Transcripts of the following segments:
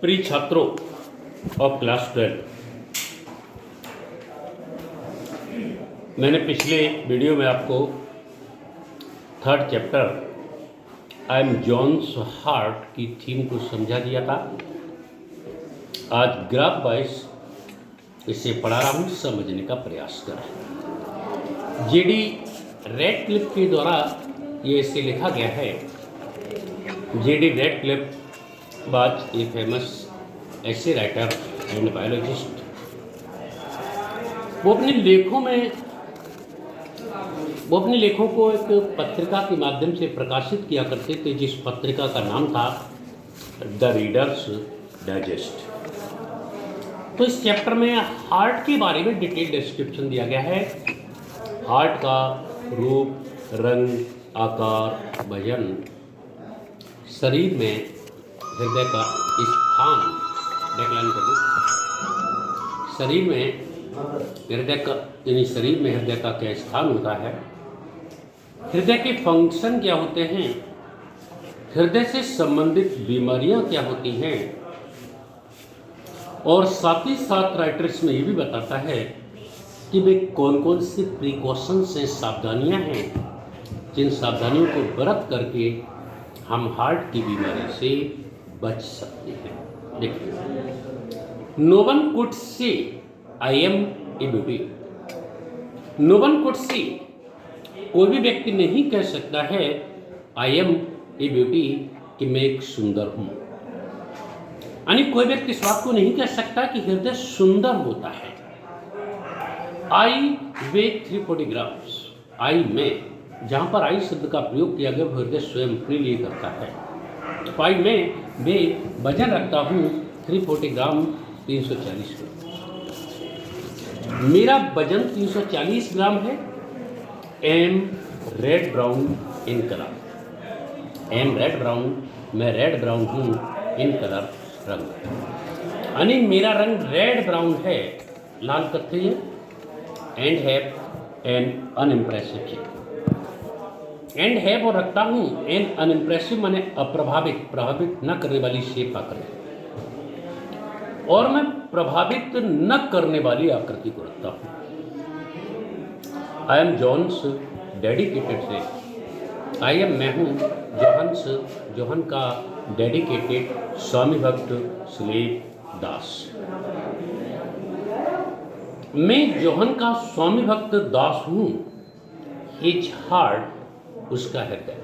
प्रिय छात्रों of class 12, मैंने पिछले वीडियो में आपको third chapter I am John's heart की थीम को समझा दिया था। आज ग्राफ वाइज इसे पढ़ा रहा हूँ, समझने का प्रयास करें। जेडी रैडक्लिफ के द्वारा ये इसे लिखा गया है। JD Radcliffe was a famous ऐसे राइटर एंड बायोलॉजिस्ट। वो अपने लेखों को एक पत्रिका के माध्यम से प्रकाशित किया करते थे, जिस पत्रिका का नाम था द रीडर्स डाइजेस्ट। तो इस चैप्टर में हार्ट के बारे में डिटेल डिस्क्रिप्शन दिया गया है। हार्ट का रूप, रंग, आकार, वजन, शरीर में हृदय का स्थान, डेक्लाइन कर दो। शरीर में हृदय का क्या स्थान होता है, हृदय के फंक्शन क्या होते हैं, हृदय से संबंधित बीमारियां क्या होती हैं, और साथ ही साथ राइटर्स में ये भी बताता है कि वे कौन कौन सी प्रिकॉशंस हैं, सावधानियां हैं, जिन सावधानियों को बरत करके हम हार्ट की बीमारी से बच सकते हैं। देखिए, no one could say I am a beauty. No one could say, कोई भी व्यक्ति नहीं कह सकता है आई एम ए ब्यूटी कि मैं एक सुंदर हूं। यानी कोई व्यक्ति इस बात को नहीं कह सकता कि हृदय सुंदर होता है। आई वे 340 ग्राम्स। आई में जहां पर आई शब्द का प्रयोग किया गया वो हृदय स्वयं अपने लिए करता है। आई में वे वजन रखता हूँ 340 ग्राम, 340 ग्राम। मेरा वजन 340 ग्राम है। Am red brown in colour. Am red brown, मैं रेड ब्राउन हूँ, इन कलर रंग। यानी मेरा रंग रेड ब्राउन है, लाल कत्थई है। And have an unimpressive shape. And have और रखता हूँ एन अनइम्प्रेसिव माने अप्रभावित, प्रभावित न करने वाली शेप आकृति, और मैं प्रभावित न करने वाली आकृति को रखता हूँ। आई एम जॉन्स डेडिकेटेड से। आई एम मैं हूँ जोहन्स, जोहन का डेडिकेटेड स्वामी भक्त स्लेव दास। मैं जोहन का स्वामी भक्त दास हूँ। हिज हार्ट, उसका हृदय।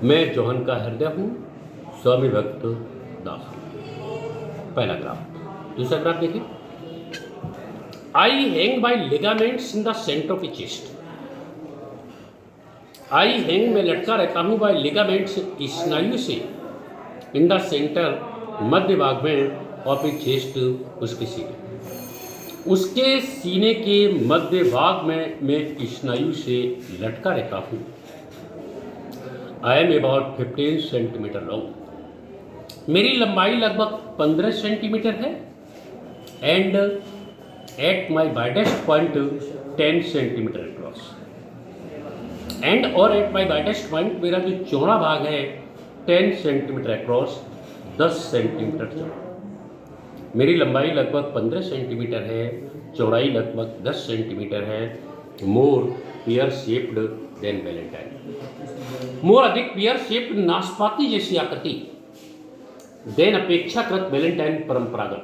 मैं जोहन का हृदय हूँ, स्वामी भक्त दास हूँ। पहला ग्राफ। दूसरा ग्राफ देखिए। I hang bye ligaments in the centre of the chest. I hang में लटका रहता हूँ बाय लिगामेंट्स, स्नायु से, इन द सेंटर, मध्य भाग में, ऑफ द चेस्ट, उसके सीने, उसके सीने के मध्य भाग में मैं स्नायु से लटका रहता हूँ। I am about 15 centimetre long. मेरी लंबाई लगभग 15 सेंटीमीटर है। And at my widest point 10 centimetre across. And और एट माई वाइडेस्ट पॉइंट, मेरा जो चौड़ा भाग है 10 सेंटीमीटर अक्रॉस, 10 सेंटीमीटर चौड़ा। मेरी लंबाई लगभग 15 सेंटीमीटर है, चौड़ाई लगभग 10 सेंटीमीटर है। मोर पियर शेप्ड देन वैलेंटाइन। मोर अधिक पियर शेप्ड, नाशपाती जैसी आकृति, देन अपेक्षाकृत वैलेंटाइन, परंपरागत,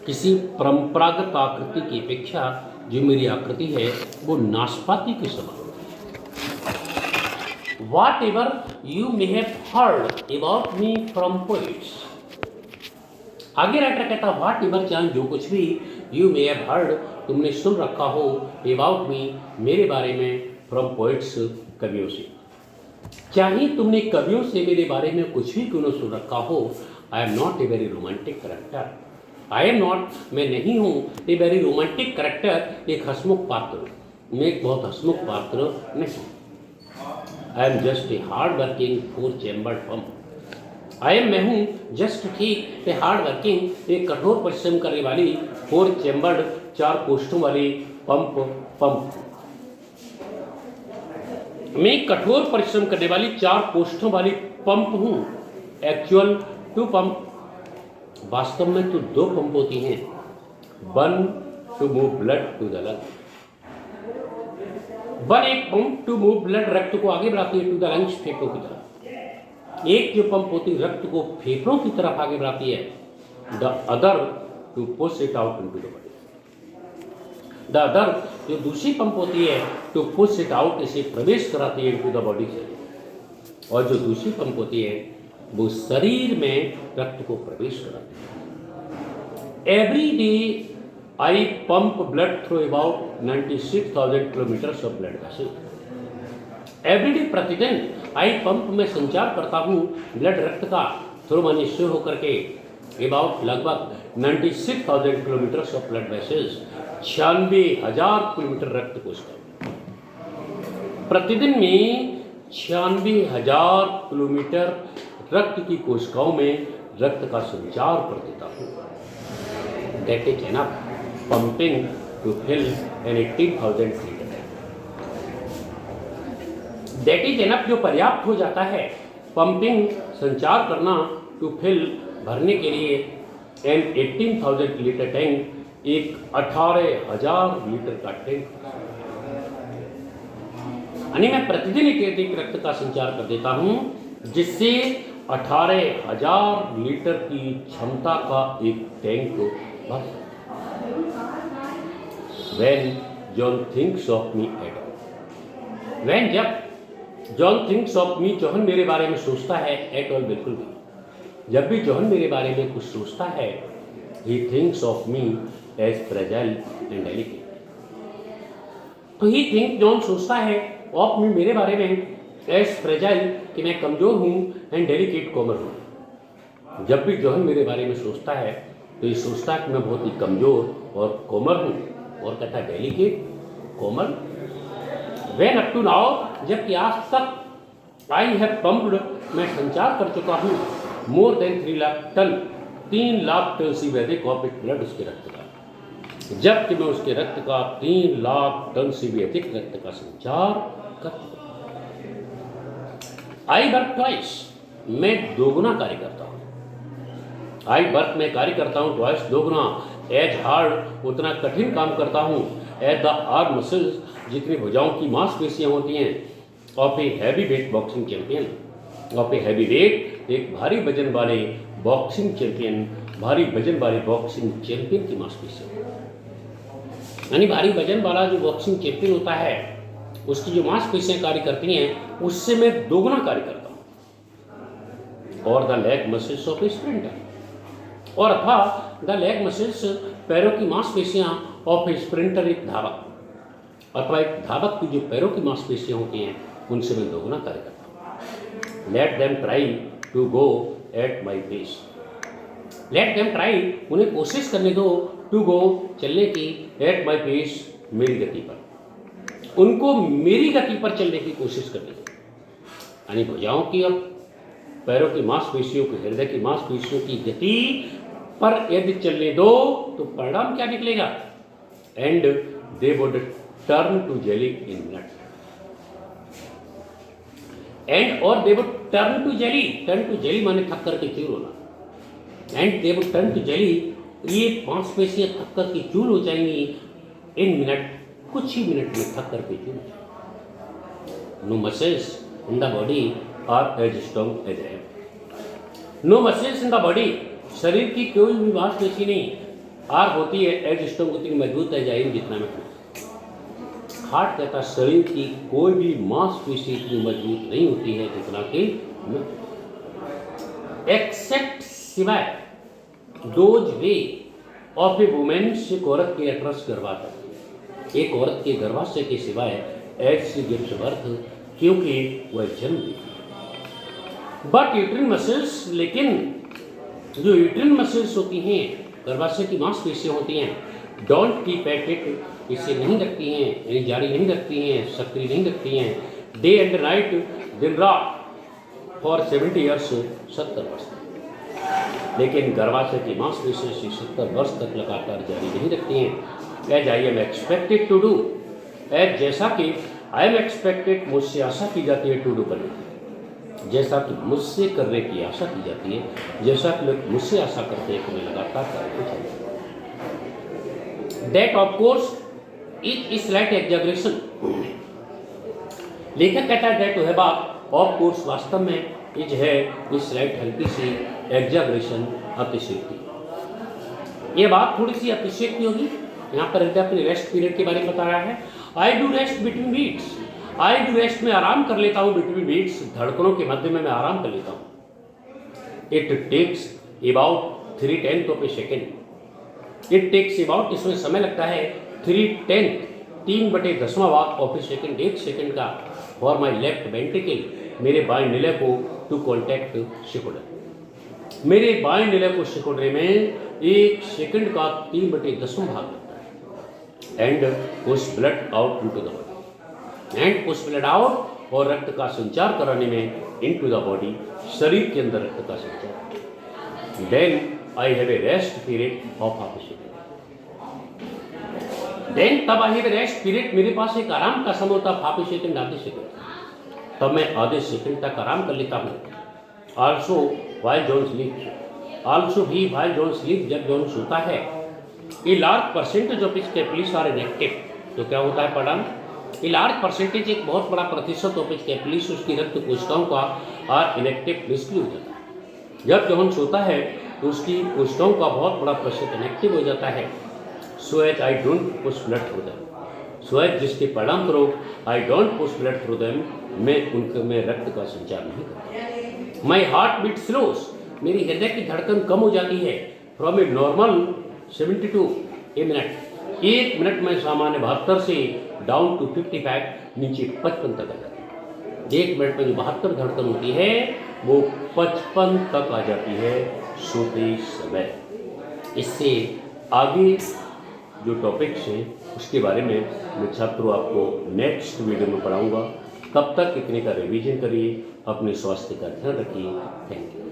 किसी परंपरागत आकृति की अपेक्षा जो मेरी आकृति है वो नाशपाती के समान। What ever you may have heard about me from poets. आगे राइटर कहता है व्हाट एवर, चाहे जो कुछ भी, यू मे हैव हर्ड, तुमने सुन रखा हो, अबाउट मी, मेरे बारे में, फ्रॉम पोइट्स, कवियों से। चाहे तुमने कवियों से मेरे बारे में कुछ भी क्यों न सुन रखा हो, I am not a very romantic character. I am not, मैं नहीं हूँ, ए वेरी रोमांटिक करेक्टर, एक हंसमुख पात्र, मैं एक बहुत हंसमुख पात्र नहीं। I am just a hard working 4 chambered pump. I am मैं हूँ जस्ट ठीक ए हार्ड वर्किंग, एक कठोर परिश्रम करने वाली 4 चैम्बर्ड, 4 कोष्ठों वाली पंप। मैं कठोर परिश्रम करने वाली 4 कोष्ठों वाली पंप हूँ। एक्चुअल टू पंप वास्तव में तो दो पंप होती हैं, one to move blood to the lung. One एक पंप टू मूव ब्लड, रक्त को आगे बढ़ाती है, टू द लंग्स, फेफड़ों की तरफ। एक जो पंप होती है रक्त को फेफड़ों की तरफ आगे बढ़ाती है, the other to push it out into the body. The other जो दूसरी पंप होती है टू पुश इट आउट, इसे प्रवेश कराती है इनटू द बॉडी से, और जो दूसरी पंप होती है वो शरीर में रक्त को प्रवेश कराती है। Every day I pump blood through about 96,000 kilometre of blood vessel. Every day, प्रतिदिन, आई पंप में संचार करता हूँ ब्लड रक्त का, थ्रू माने से होकर के, अबाउट लगभग 96,000 kilometre of blood vessels, 96,000 kilometre रक्त कोशिका। प्रतिदिन में 96,000 किलोमीटर रक्त की कोशिकाओं में रक्त का संचार कर देता हूँ। That is enough pumping to fill an 18,000 litre. That is enough जो पर्याप्त हो जाता है, पंपिंग संचार करना, टू फिल भरने के लिए, एन 18,000 लीटर टैंक, एक 18,000 लीटर का टैंक। यानी मैं प्रतिदिन एक रक्त का संचार कर देता हूं, जिससे 18,000 लीटर की क्षमता का एक टैंक भर। When John thinks of me at all, when जब John thinks of me, John मेरे बारे में सोचता है, एट ऑल बिल्कुल भी, जब भी जॉन मेरे बारे में कुछ सोचता है, he thinks of me as fragile and delicate. तो ही थिंक, जॉन सोचता है, ऑफ मी, मेरे बारे में, एज फ्रेजाइल, कि मैं कमजोर हूँ, एंड डेलिकेट, कोमल हूँ। जब भी जॉन मेरे बारे में सोचता है तो ये सोचता है कि मैं बहुत ही कमजोर और कोमल हूँ, और कहता है delicate, Komal. When up to now, जबकि आज तक आई हैव पम्प्ड, मैं संचार कर चुका हूँ, more than 3 lakh ton, 3 lakh ton से भी अधिक ऑफ इट ब्लड, उसके रक्त का। जबकि मैं उसके रक्त का 3 लाख टन से भी अधिक रक्त का संचार कर। आई वर्क ट्वाइस, मैं दोगुना कार्य करता हूँ। आई वर्क में कार्य करता हूँ, ट्वाइस, दोगुना, एज हार्ड, उतना कठिन काम करता हूँ, एज द आर्म मसल्स, जितनी भुजाओं की मांसपेशियां होती हैं, of a heavy weight boxing champion, of a heavy weight, एक भारी वजन वाले बॉक्सिंग चैंपियन, भारी वजन वाले बॉक्सिंग चैंपियन की मांसपेशियां। यानी भारी वजन वाला जो बॉक्सिंग चैंपियन होता है, उसकी जो मांसपेशियां कार्य करती हैं, उससे मैं दोगुना कार्य करता हूँ। और the leg muscles of A sprinter, और अथवा द लेग मसल्स, पैरों की मांसपेशियां, ऑफ ए स्प्रिंटर, एक धावक, अथवा एक धावक की जो पैरों की मांसपेशियां होती हैं, उनसे मैं दोगुना कार्य करता हूँ। Let them try to go at my pace, let them try, उन्हें कोशिश करने दो, टू गो, चलने की, एट माई पेस, मेरी गति पर, उनको मेरी गति पर चलने की कोशिश करनी दो। यानी भुजाओं की और पैरों की मांसपेशियों की, हृदय की मांसपेशियों की गति पर यदि चलने दो तो परिणाम क्या निकलेगा? And they would turn to jelly in minute, and और they would turn to jelly, turn to jelly माने थक करके चूर होना, and they would turn to jelly, ये मांसपेशियां थक करके चूर हो जाएंगी, इन मिनट, कुछ ही मिनट में थक करके चूर हो जाएंगी। No muscles in the body are as strong as I am, no muscles in the body, शरीर की कोई भी मांसपेशी नहीं आर होती है, एज स्ट्रॉन्ग होती है, मजबूत है, जाए जितना में। हार्ट कहता है शरीर की कोई भी मांसपेशी इतनी मजबूत नहीं होती है जितना कि एक्सेप्ट, सिवाय, those way of A women, एक औरत के एट्रस गर्भाशय, एक औरत के गर्भाशय के सिवाय, एज शी गिव्स बर्थ, क्योंकि वह जन्म देती है। बट यूट्रिन मसल्स, लेकिन जो यूट्रिन मसल्स होती हैं, गर्भाशय की मांसपेशियां होती हैं, डोंट कीप एट इट, इसे नहीं रखती हैं, यानी जारी नहीं रखती हैं, सक्रिय नहीं रखती हैं, डे एंड नाइट, दिन रात, फॉर 70 ईयर्स, 70 वर्ष तक। लेकिन गर्भाशय की मांसपेशियां 70 वर्ष तक लगातार जारी नहीं रखती हैं। As I am expected to do, as जैसा कि आई एम एक्सपेक्टेड, मुझसे आशा की जाती है, टू डू करने की, जैसा कि मुझसे करने की आशा की जाती है, जैसा कि लोग मुझसे आशा करते हैं कि मैं लगातार करते चलूँ। That of course is slight exaggeration. लेखक कहता है that है बात ऑफ कोर्स वास्तव में इज है इस स्लाइट हल्की सी एग्जाग्रेशन अतिशयोक्ति। ये बात थोड़ी सी अतिशयोक्ति होगी। यहाँ पर अपने रेस्ट पीरियड के बारे में बता रहा है। I do rest between beats, I do rest में आराम कर लेता हूँ, बिटवीन बीट्स धड़कनों के मध्य में मैं आराम कर लेता हूँ। It takes about 3/10 of a second, it takes about इसमें समय लगता है 3/10 भाग ऑफ ए सेकेंड, 1 सेकेंड का फॉर माई लेफ्ट वेंट्रिकल मेरे बाएं निलय को टू कॉन्टैक्ट शिकोडर, मेरे बाएं निलय को शिकोडरे में 1 सेकेंड का 3/10 भाग लगता है। And push blood out into the body, and push blood out और रक्त का संचार कराने में इनटू द बॉडी शरीर के अंदर रक्त का संचार। Then I have a rest period of half a second, then तब I have a rest period मेरे पास एक आराम का समय होता है हाफ ए सेकेंड, आधे सेकेंड, तब मैं आधे सेकंड तक आराम कर लेता हूँ। Also while John sleep, also भी वाइल जॉन स्लीप जब जॉन सोता है। A large percentage of his capillaries are inactive, तो क्या होता है पढ़ा, ए लार्ज परसेंटेज एक बहुत बड़ा प्रतिशत ऑफ हिज कैपिलरीज उसकी रक्त कोशिकाओं का आर इनएक्टिव निष्क्रिय हो जाता है। जब जॉन सोता है तो उसकी कोशिकाओं का बहुत बड़ा प्रतिशत इनएक्टिव हो जाता है। So as I don't push blood through them, so as जिसके परिणाम स्वरूप I don't push blood through them मैं उनके में रक्त का संचार नहीं करता। माई हार्ट बीट स्लोस, मेरी हृदय की धड़कन कम हो जाती है from a normal 72 a minute, 1 minute में सामान्य 72 से डाउन टू 55 नीचे 55 तक आ जाती है। 1 मिनट में जो 72 धड़कन होती है वो 55 तक आ जाती है सोते समय। इससे आगे जो टॉपिक्स हैं उसके बारे में मैं छात्रों आपको नेक्स्ट वीडियो में पढ़ाऊंगा। तब तक इतने का रिवीजन करिए, अपने स्वास्थ्य का ध्यान रखिए। Thank you.